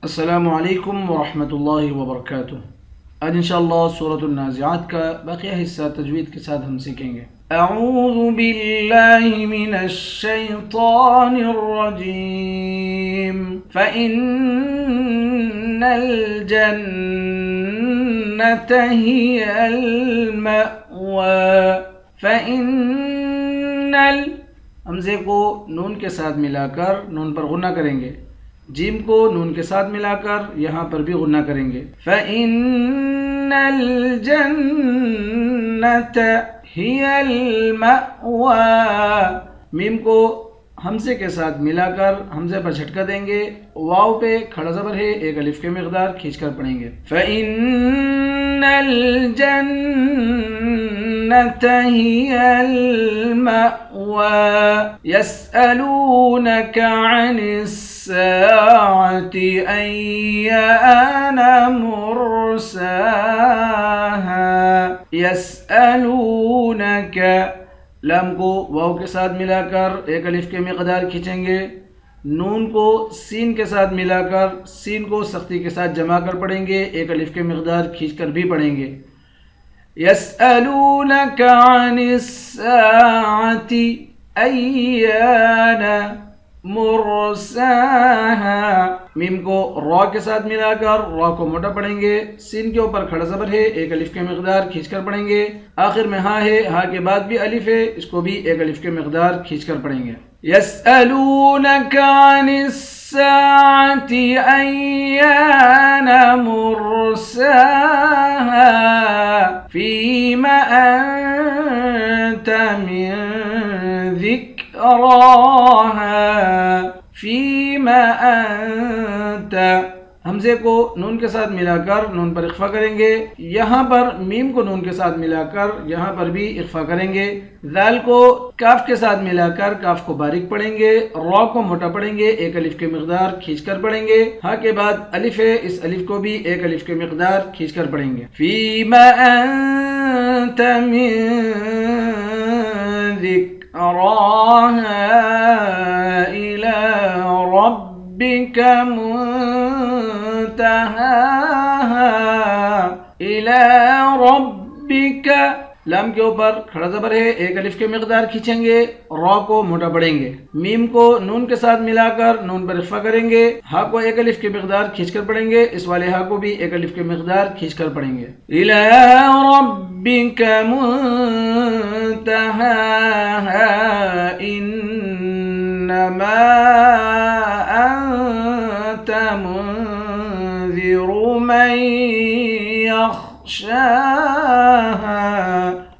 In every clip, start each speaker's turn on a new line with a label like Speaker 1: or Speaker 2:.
Speaker 1: अस्सलामु अलैकुम वरहमतुल्लाहि वबरकातुह। आज इंशाअल्लाह सूरत अन्नाज़िआत का बाक़िया हिस्सा तजवीद के साथ हम सीखेंगे। अऊज़ु बिल्लाहि मिनश शैतानिर रजीम। फ़इन्नल जन्नता हियल मअवा। फ़इन्नल हमज़े को नून के साथ मिलाकर नून पर गुन्ना करेंगे, जीम को नून के साथ मिलाकर यहाँ पर भी गुन्ना करेंगे। फ़इन्नल जन्नता हियल मअवा। मीम को हमज़े के साथ मिलाकर हमज़े पर झटका देंगे, वाव पे खड़ा ज़बर है, एक अलिफ के मिक़दार खींचकर पढ़ेंगे। फ़इन्नल जन्नता हियल मअवा। यसअलूनका अनिस साअति अय्यान मुरसाहा। यसअलूनका लम को वाव के साथ मिलाकर एक अलिफ के मिक़दार खींचेंगे, नून को सीन के साथ मिलाकर सीन को सख्ती के साथ जमा कर पढ़ेंगे, एक अलिफ के मिक़दार खींचकर भी पढ़ेंगे। यसअलूनका अनिस्साअति अय्यान मुरसाहा। मीम को रॉ के साथ मिलाकर रॉ को मोटा पढ़ेंगे, सीन के ऊपर खड़ा ज़बर है, एक अलिफ के मिक़दार खींचकर पढ़ेंगे। आखिर में हा है, हा के बाद भी अलिफ है, इसको भी एक अलिफ के मिक़दार खींचकर पढ़ेंगे। यसअलूनका अनिस्साअति अय्यान मुरसाहा। फीमा अंत मिन ज़िक्राहा। फीमा अंत हमज़े को नून के साथ मिलाकर नून पर इख्फा करेंगे, यहाँ पर मीम को नून के साथ मिलाकर यहाँ पर भी इख्फा करेंगे। ज़ाल को काफ के साथ मिलाकर काफ को बारीक पढ़ेंगे, रॉ को मोटा पढ़ेंगे, एक अलिफ के मिक़दार खींचकर पढ़ेंगे। हा के बाद अलिफ है, इस अलिफ को भी एक अलिफ के मिक़दार खींचकर पढ़ेंगे। फीमा अंत मिन ज़िक्राहा इला रब्बिका मुंतहाहा। इला रब्बिका लम के ऊपर खड़ा ज़बर है, एक अलिफ के मिक़दार खींचेंगे, रॉ को मोटा पढ़ेंगे। मीम को नून के साथ मिलाकर नून पर इख्फा करेंगे, हा को एक अलिफ के मिक़दार खींचकर पढ़ेंगे, इस वाले हा को भी एक अलिफ के मिक़दार खींचकर पढ़ेंगे। इला रब्बिका मुंतहाहा। इन्नमा अंत मुंज़िरु मन यख्शाहा।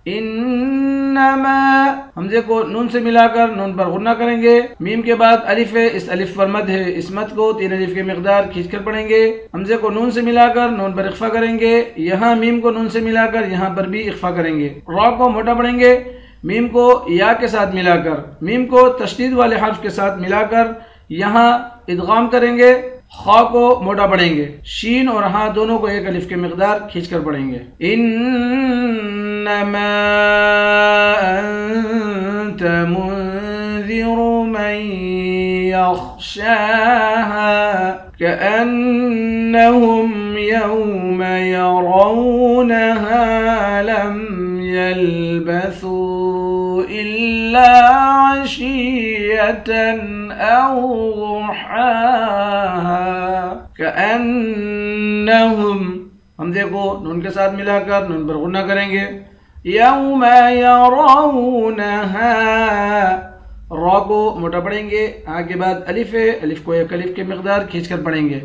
Speaker 1: इन्नमा हमज़े को नून से मिलाकर नून पर गुन्ना करेंगे, मीम के बाद अलिफ है, इस अलिफ पर मद है, इस मद को तीन अलिफ के मिक़दार खींचकर पढ़ेंगे। हमज़े को नून से मिलाकर नून पर इख्फा करेंगे, यहाँ मीम को नून से मिलाकर यहाँ पर भी इख्फा करेंगे। रॉ को मोटा पढ़ेंगे, मीम को या के साथ मिलाकर मीम को तशदीद वाले हर्फ के साथ मिलाकर यहाँ इदगाम करेंगे, खा को मोटा पढ़ेंगे, शीन और हा दोनों को एक अलिफ के मिक़दार खींचकर पढ़ेंगे। इन्नमा अंत मुंज़िरु मन यख्शाहा। कअन्नहुम यौम यरौनहा लम यल्बसू इल्ला अशिय्यतन औ दुहाहा। कअन्नहुम हमज़े को नून के साथ मिलाकर नून पर गुन्ना करेंगे, यौम यरौनहा रॉ को मोटा पढ़ेंगे, हा के बाद अलिफ है, अलिफ को एक अलिफ के मिक़दार खींचकर पढ़ेंगे।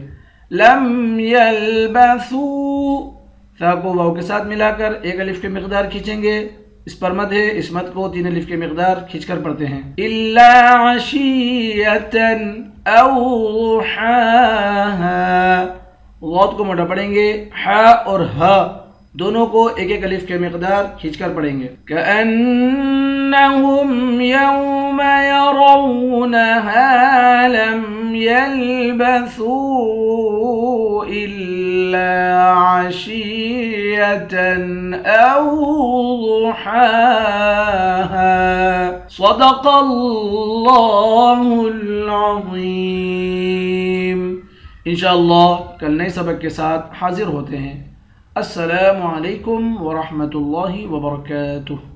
Speaker 1: लम यल्बसू सा को वाव के साथ मिलाकर एक अलिफ के मिक़दार खींचेंगे, इस पर मद है, इस मद को तीन अलिफ के मिक़दार खींचकर पढ़ते हैं। इल्ला अशिय्यतन औ दुहाहा गौत को मोटा पढ़ेंगे, हा और हा दोनों को एक एक अलिफ के मिक़दार खींचकर पढ़ेंगे। कअन्नहुम यौम यरौनहा लम यल्बसू इल्ला अशिय्यतन औ दुहाहा। सदक़ल्लाहुल अज़ीम। इंशाअल्लाह कल नए सबक के साथ हाजिर होते हैं। अस्सलामु अलैकुम व रहमतुल्लाहि व बरकातुहू।